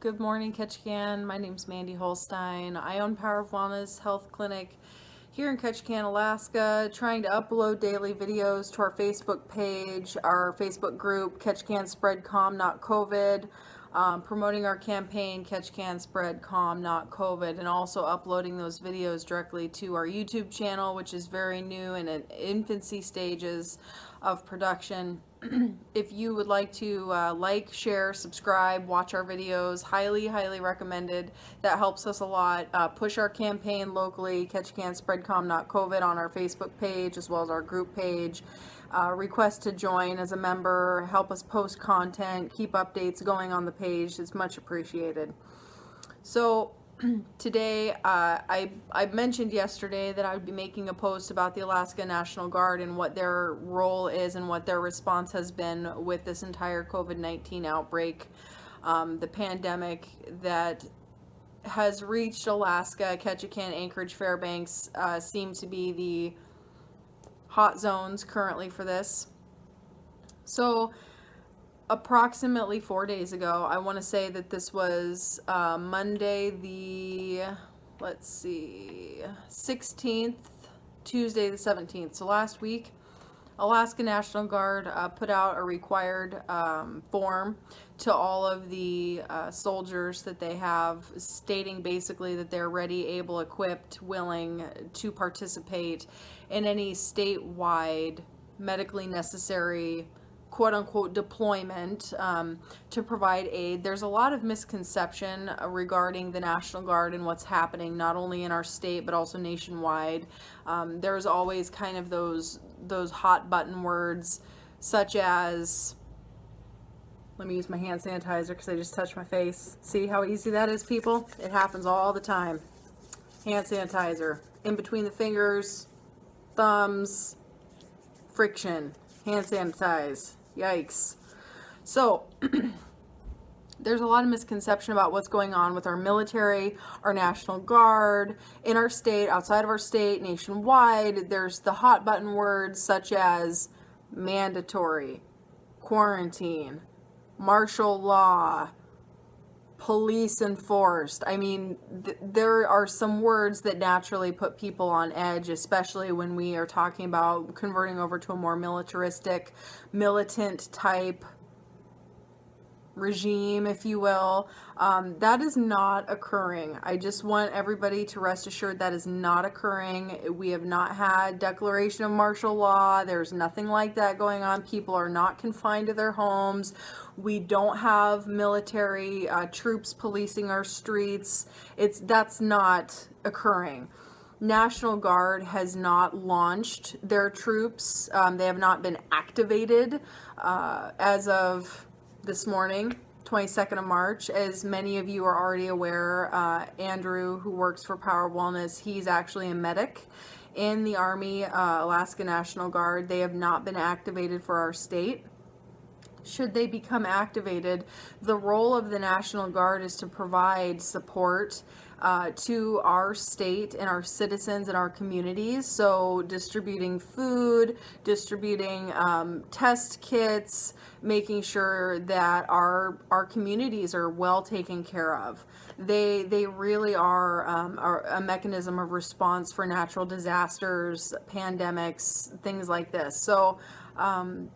Good morning, Ketchikan. My name's Mandy Holstein. I own Power of Wellness Health Clinic here in Ketchikan, Alaska, trying to upload daily videos to our Facebook page, our Facebook group, Ketchikan Spread Calm Not COVID, promoting our campaign, Ketchikan Spread Calm Not COVID, and also uploading those videos directly to our YouTube channel, which is very new and in infancy stages of production. If you would like to like, share, subscribe, watch our videos, highly recommended. That helps us a lot. Push our campaign locally, Ketchikan Spread Calm Not COVID, on our Facebook page as well as our group page. Request to join as a member, help us post content, keep updates going on the page. It's much appreciated. So today, I mentioned yesterday that I would be making a post about the Alaska National Guard and what their role is and what their response has been with this entire COVID-19 outbreak, the pandemic that has reached Alaska. Ketchikan, Anchorage, Fairbanks seem to be the hot zones currently for this. So approximately 4 days ago, I want to say that this was Monday the, 16th, Tuesday the 17th. So last week, Alaska National Guard put out a required form to all of the soldiers that they have, stating basically that they're ready, able, equipped, willing to participate in any statewide medically necessary quote-unquote deployment to provide aid. There's a lot of misconception regarding the National Guard and what's happening not only in our state but also nationwide. There's always kind of those hot button words such as, let me use my hand sanitizer because I just touched my face. See how easy that is, people? It happens all the time. Hand sanitizer in between the fingers, thumbs, friction, hand sanitize. Yikes. So there's a lot of misconception about what's going on with our military, our National Guard, in our state, outside of our state, nationwide. There's the hot button words such as mandatory, quarantine, martial law, police enforced. I mean, there are some words that naturally put people on edge, especially when we are talking about converting over to a more militaristic, militant type regime, if you will. That is not occurring. I just want everybody to rest assured that is not occurring. We have not had declaration of martial law. There's nothing like that going on. People are not confined to their homes. We don't have military troops policing our streets. That's not occurring. National Guard has not launched their troops. They have not been activated as of this morning, 22nd of March. As many of you are already aware, Andrew, who works for Power of Wellness, he's actually a medic in the Army, Alaska National Guard. They have not been activated for our state. Should they become activated, the role of the National Guard is to provide support to our state and our citizens and our communities. So distributing food, distributing test kits, making sure that our communities are well taken care of. They really are a mechanism of response for natural disasters, pandemics, things like this. So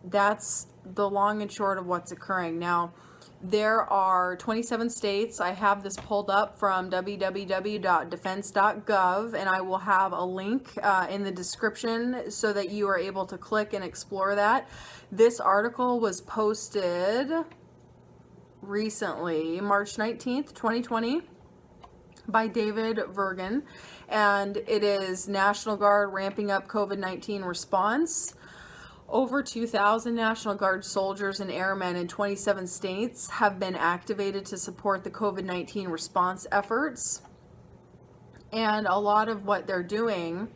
that's the long and short of what's occurring. Now, there are 27 states. I have this pulled up from www.defense.gov, and I will have a link in the description so that you are able to click and explore that. This article was posted recently, March 19th, 2020, by David Vergan, and it is National Guard ramping up COVID-19 response. Over 2,000 National Guard soldiers and airmen in 27 states have been activated to support the COVID-19 response efforts. And a lot of what they're doing,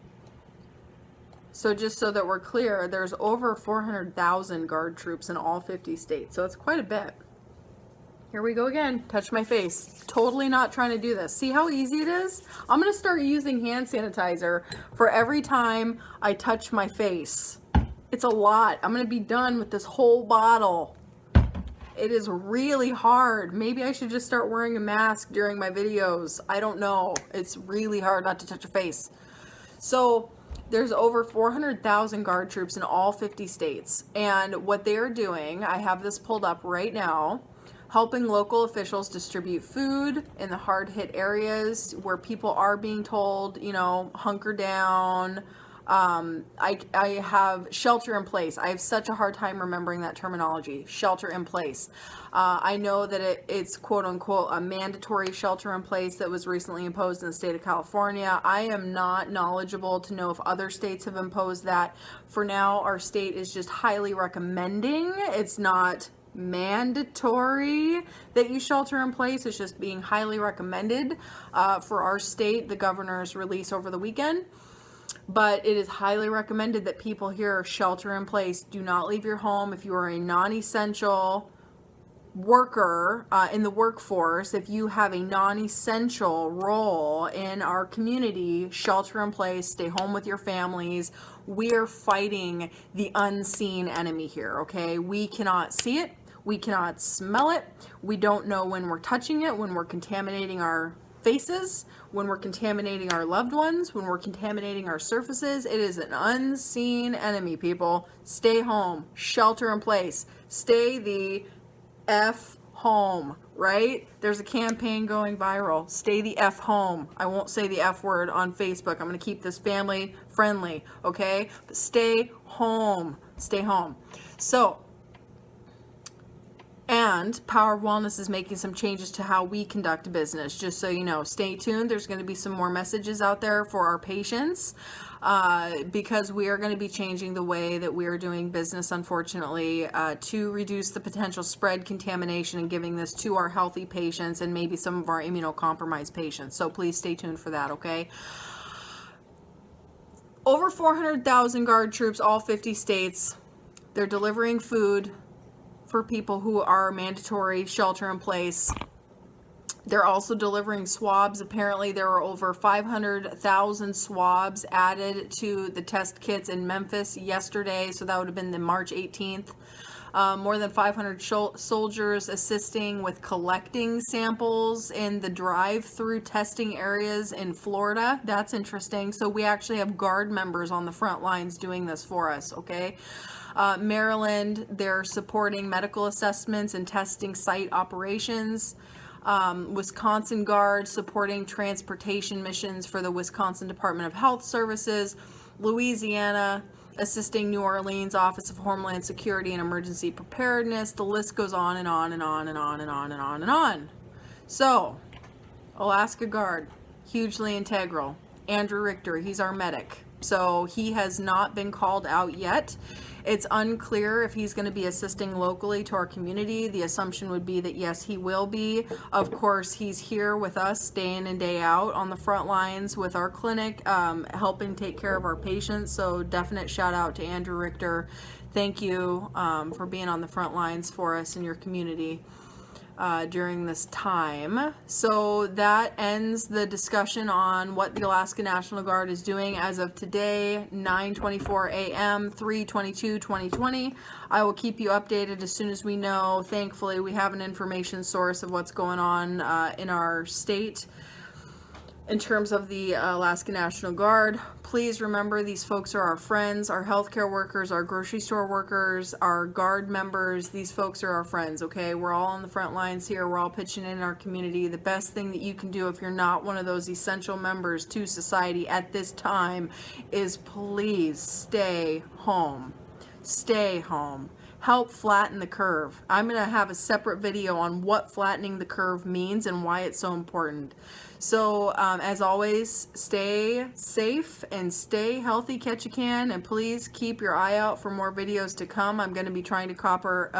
so just so that we're clear, there's over 400,000 Guard troops in all 50 states. So it's quite a bit. Here we go again. Touch my face. Totally not trying to do this. See how easy it is? I'm going to start using hand sanitizer for every time I touch my face. It's a lot. I'm going to be done with this whole bottle It is really hard. Maybe I should just start wearing a mask during my videos. I don't know. It's really hard not to touch your face. So there's over 400,000 Guard troops in all 50 states. And what they're doing, I have this pulled up right now, helping local officials distribute food in the hard-hit areas where people are being told, you know, hunker down. I have shelter in place. I have such a hard time remembering that terminology, shelter in place. I know that it's quote unquote a mandatory shelter in place that was recently imposed in the state of California. I am not knowledgeable to know if other states have imposed that. For now, our state is just highly recommending. It's not mandatory that you shelter in place. It's just being highly recommended for our state, the governor's release over the weekend. But it is highly recommended that people here shelter in place. Do not leave your home. If you are a non-essential worker in the workforce, if you have a non-essential role in our community, shelter in place, stay home with your families. We are fighting the unseen enemy here, okay? We cannot see it. We cannot smell it. We don't know when we're touching it, when we're contaminating our faces, when we're contaminating our loved ones, when we're contaminating our surfaces. It is an unseen enemy, people. Stay home. Shelter in place. Stay the F home, right? There's a campaign going viral. Stay the F home. I won't say the F word on Facebook. I'm going to keep this family friendly, okay? But stay home. Stay home. So, and Power of Wellness is making some changes to how we conduct business. Just so you know, stay tuned. There's going to be some more messages out there for our patients because we are going to be changing the way that we are doing business, unfortunately, to reduce the potential spread, contamination, and giving this to our healthy patients and maybe some of our immunocompromised patients. So please stay tuned for that, okay? Over 400,000 Guard troops, all 50 states. They're delivering food for people who are mandatory shelter in place. They're also delivering swabs. Apparently there were over 500,000 swabs added to the test kits in Memphis yesterday, so that would have been the March 18th. More than 500 soldiers assisting with collecting samples in the drive-through testing areas in Florida. That's interesting. So we actually have Guard members on the front lines doing this for us, okay? Maryland, they're supporting medical assessments and testing site operations. Wisconsin Guard supporting transportation missions for the Wisconsin Department of Health Services. Louisiana assisting New Orleans Office of Homeland Security and Emergency Preparedness. The list goes on and on and on and on and on and on and on. So, Alaska Guard, hugely integral. Andrew Richter, he's our medic. So he has not been called out yet. It's unclear if he's going to be assisting locally to our community. The assumption would be that yes, he will be. Of course, he's here with us day in and day out on the front lines with our clinic, helping take care of our patients. So definite shout out to Andrew Richter. Thank you for being on the front lines for us in your community during this time. So that ends the discussion on what the Alaska National Guard is doing as of today, 9:24 a.m., 3/22/2020. I will keep you updated as soon as we know. Thankfully, we have an information source of what's going on in our state in terms of the Alaska National Guard. Please remember, these folks are our friends, our healthcare workers, our grocery store workers, our Guard members. These folks are our friends, okay? We're all on the front lines here. We're all pitching in our community. The best thing that you can do if you're not one of those essential members to society at this time is please stay home. Stay home. Help flatten the curve. I'm going to have a separate video on what flattening the curve means and why it's so important. So as always, stay safe and stay healthy, Ketchikan, and please keep your eye out for more videos to come. I'm going to be trying to cover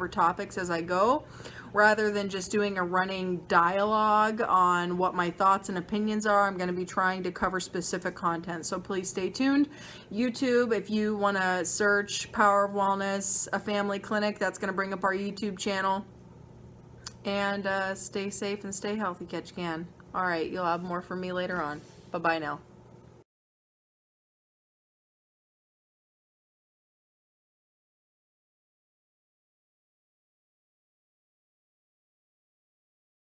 topics as I go, rather than just doing a running dialogue on what my thoughts and opinions are. I'm going to be trying to cover specific content. So please stay tuned. YouTube, if you want to search Power of Wellness, a family clinic, that's going to bring up our YouTube channel. And stay safe and stay healthy, Ketchikan. All right, you'll have more from me later on. Bye-bye now.